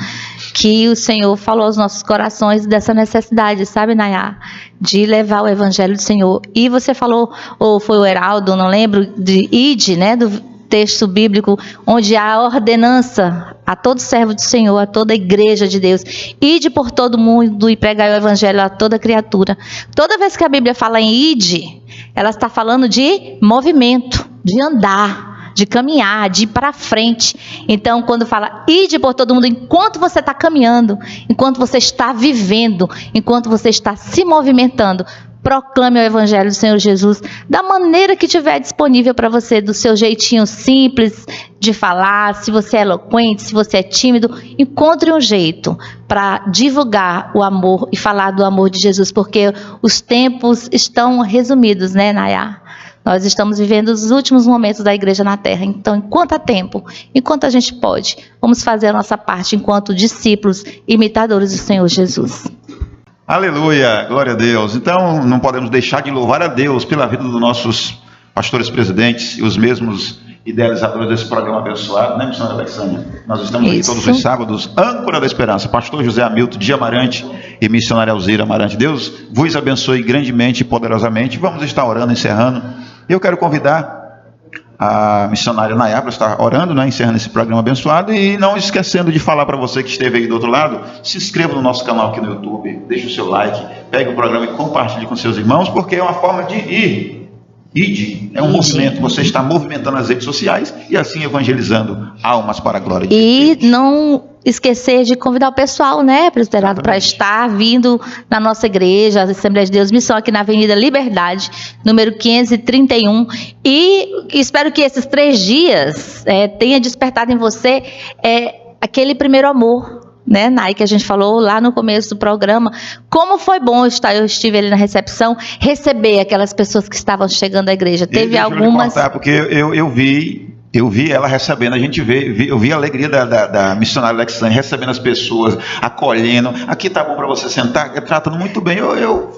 que o Senhor falou aos nossos corações dessa necessidade, sabe, Nayar, de levar o evangelho do Senhor. E você falou, ou foi o Heraldo, não lembro, de Ide, né, do texto bíblico, onde há a ordenança a todo servo do Senhor, a toda a igreja de Deus: ide por todo mundo e pregai o evangelho a toda criatura. Toda vez que a Bíblia fala em ide, ela está falando de movimento, de andar, de caminhar, de ir para frente. Então, quando fala ide por todo mundo, enquanto você está caminhando, enquanto você está vivendo, enquanto você está se movimentando, proclame o evangelho do Senhor Jesus da maneira que tiver disponível para você, do seu jeitinho simples de falar. Se você é eloquente, se você é tímido, encontre um jeito para divulgar o amor e falar do amor de Jesus, porque os tempos estão resumidos, né, Nayar? Nós estamos vivendo os últimos momentos da igreja na terra. Então, enquanto há tempo, enquanto a gente pode, vamos fazer a nossa parte enquanto discípulos, imitadores do Senhor Jesus. Aleluia, glória a Deus. Então não podemos deixar de louvar a Deus pela vida dos nossos pastores presidentes, e os mesmos idealizadora desse programa abençoado, né, missionária Alexandria? Nós estamos aqui todos os sábados, âncora da esperança, pastor José Hamilton de Amarante e missionária Alzira Amarante. Deus vos abençoe grandemente e poderosamente. Vamos estar orando, encerrando. Eu quero convidar a missionária Nayá para estar orando, né, encerrando esse programa abençoado, e não esquecendo de falar para você que esteve aí do outro lado, se inscreva no nosso canal aqui no YouTube, deixe o seu like, pegue o programa e compartilhe com seus irmãos, porque é uma forma de ir. Ide, é um movimento, você está movimentando as redes sociais e assim evangelizando almas para a glória de Deus. E não esquecer de convidar o pessoal, né, presbiterado, para estar vindo na nossa igreja, a Assembleia de Deus Missão, aqui na Avenida Liberdade, número 531. E espero que esses 3 dias tenha despertado em você aquele primeiro amor, né, Nai, que a gente falou lá no começo do programa. Como foi bom eu estive ali na recepção, receber aquelas pessoas que estavam chegando à igreja. Teve algumas... Porque eu vi ela recebendo, eu vi a alegria da missionária Alexandria recebendo as pessoas, acolhendo. Aqui tá bom para você sentar, tratando muito bem. Eu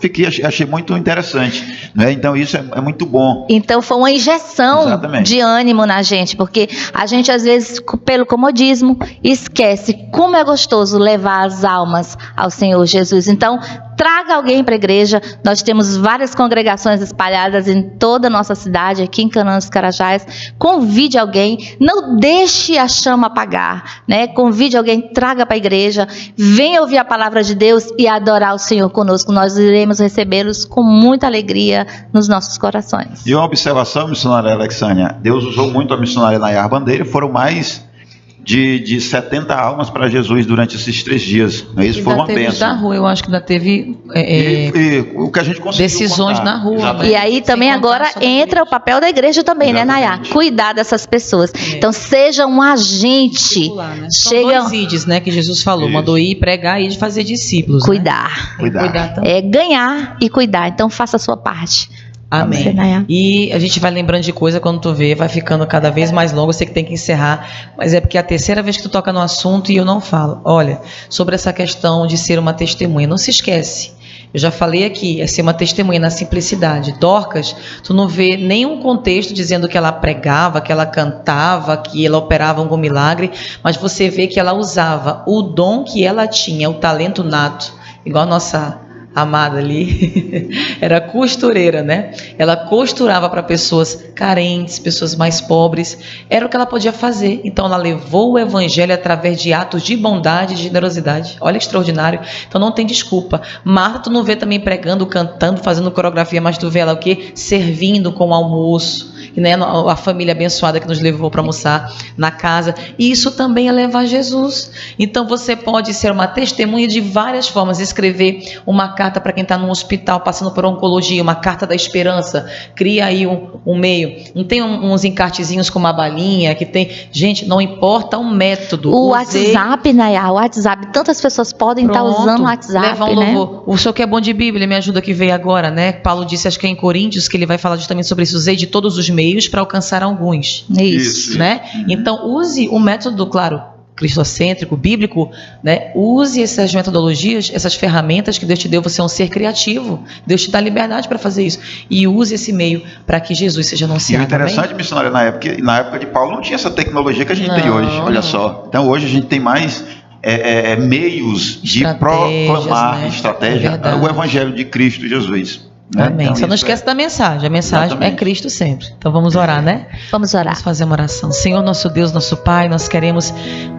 achei muito interessante, né? Então isso é muito bom. Então foi uma injeção de ânimo na gente, porque a gente às vezes, pelo comodismo, esquece como é gostoso levar as almas ao Senhor Jesus. Então traga alguém para a igreja. Nós temos várias congregações espalhadas em toda a nossa cidade, aqui em Canaã dos Carajás. Convide alguém, não deixe a chama apagar, né? Convide alguém, traga para a igreja, venha ouvir a palavra de Deus e adorar o Senhor conosco. Nós iremos recebê-los com muita alegria nos nossos corações. E uma observação, missionária Alexandria, Deus usou muito a missionária Nayar Bandeira, foram mais de 70 almas para Jesus durante esses 3 dias. Isso foi uma bênção. Na rua, eu acho que ainda teve o que a gente conseguiu decisões na rua. Né? E aí também agora entra o papel da igreja também, né, Nayá? Cuidar dessas pessoas. Então seja um agente. Né? São 2 ides, né, que Jesus falou. Isso. Mandou ir, pregar e fazer discípulos. Cuidar. Né? Cuidar também. Ganhar e cuidar. Então faça a sua parte. Amém. E a gente vai lembrando de coisa quando tu vê, vai ficando cada vez mais longo. Eu sei que tem que encerrar, mas é porque é a 3ª vez que tu toca no assunto e eu não falo. Olha, sobre essa questão de ser uma testemunha, não se esquece. Eu já falei aqui, é ser uma testemunha na simplicidade. Dorcas, tu não vê nenhum contexto dizendo que ela pregava, que ela cantava, que ela operava algum milagre, mas você vê que ela usava o dom que ela tinha, o talento nato, igual a nossa amada ali, era costureira, né? Ela costurava para pessoas carentes, pessoas mais pobres, era o que ela podia fazer. Então ela levou o evangelho através de atos de bondade e generosidade. Olha, extraordinário. Então não tem desculpa. Marta, tu não vê também pregando, cantando, fazendo coreografia, mas tu vê ela o quê? Servindo com o almoço, né? A família abençoada que nos levou para almoçar na casa. E isso também é levar Jesus. Então você pode ser uma testemunha de várias formas. Escrever uma carta para quem está no hospital passando por oncologia, uma carta da esperança. Cria aí um meio. Não tem uns encartezinhos com uma balinha que tem. Gente, não importa o método. O WhatsApp, Nayá, o WhatsApp. Tantas pessoas podem estar usando o WhatsApp. Levar um louvor. O senhor que é bom de Bíblia, me ajuda que veio agora, né? Paulo disse, acho que é em Coríntios, que ele vai falar justamente sobre isso. Usei de todos os meios para alcançar alguns. Isso. Né? Então, use o método, claro, cristocêntrico, bíblico, né? Use essas metodologias, essas ferramentas que Deus te deu. Você é um ser criativo. Deus te dá liberdade para fazer isso. E use esse meio para que Jesus seja anunciado. E o interessante, missionária, na época de Paulo não tinha essa tecnologia que a gente tem hoje. Olha só. Então hoje a gente tem mais meios de proclamar, né? Estratégia, o evangelho de Cristo Jesus. Né? Amém. Então, só não esquece da mensagem. A mensagem é Cristo sempre. Então vamos orar, né? Vamos orar. Vamos fazer uma oração. Senhor, nosso Deus, nosso Pai, nós queremos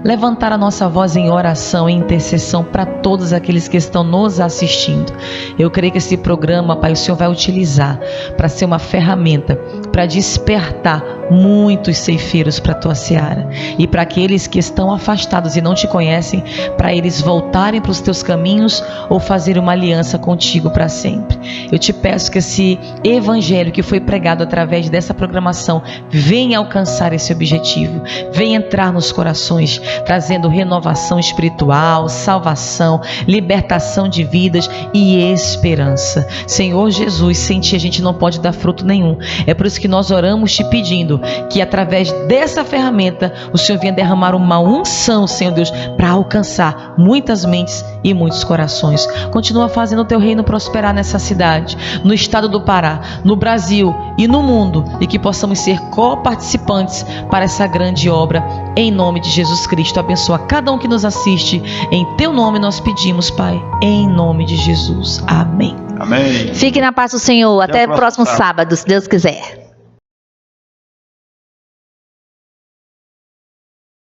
levantar a nossa voz em oração e intercessão para todos aqueles que estão nos assistindo. Eu creio que esse programa, Pai, o Senhor vai utilizar para ser uma ferramenta para despertar muitos ceifeiros para a tua seara, e para aqueles que estão afastados e não te conhecem, para eles voltarem para os teus caminhos ou fazer uma aliança contigo para sempre. Eu te peço que esse evangelho que foi pregado através dessa programação venha alcançar esse objetivo, venha entrar nos corações, trazendo renovação espiritual, salvação, libertação de vidas e esperança. Senhor Jesus, sem ti a gente não pode dar fruto nenhum. É por isso que nós oramos te pedindo que através dessa ferramenta o Senhor venha derramar uma unção, Senhor Deus, para alcançar muitas mentes e muitos corações. Continua fazendo o teu reino prosperar nessa cidade. no estado do Pará, no Brasil e no mundo, e que possamos ser coparticipantes para essa grande obra, em nome de Jesus Cristo. Abençoa cada um que nos assiste, em teu nome nós pedimos, Pai, em nome de Jesus. Amém. Amém. Fique na paz do Senhor. Até o o próximo sábado, se Deus quiser.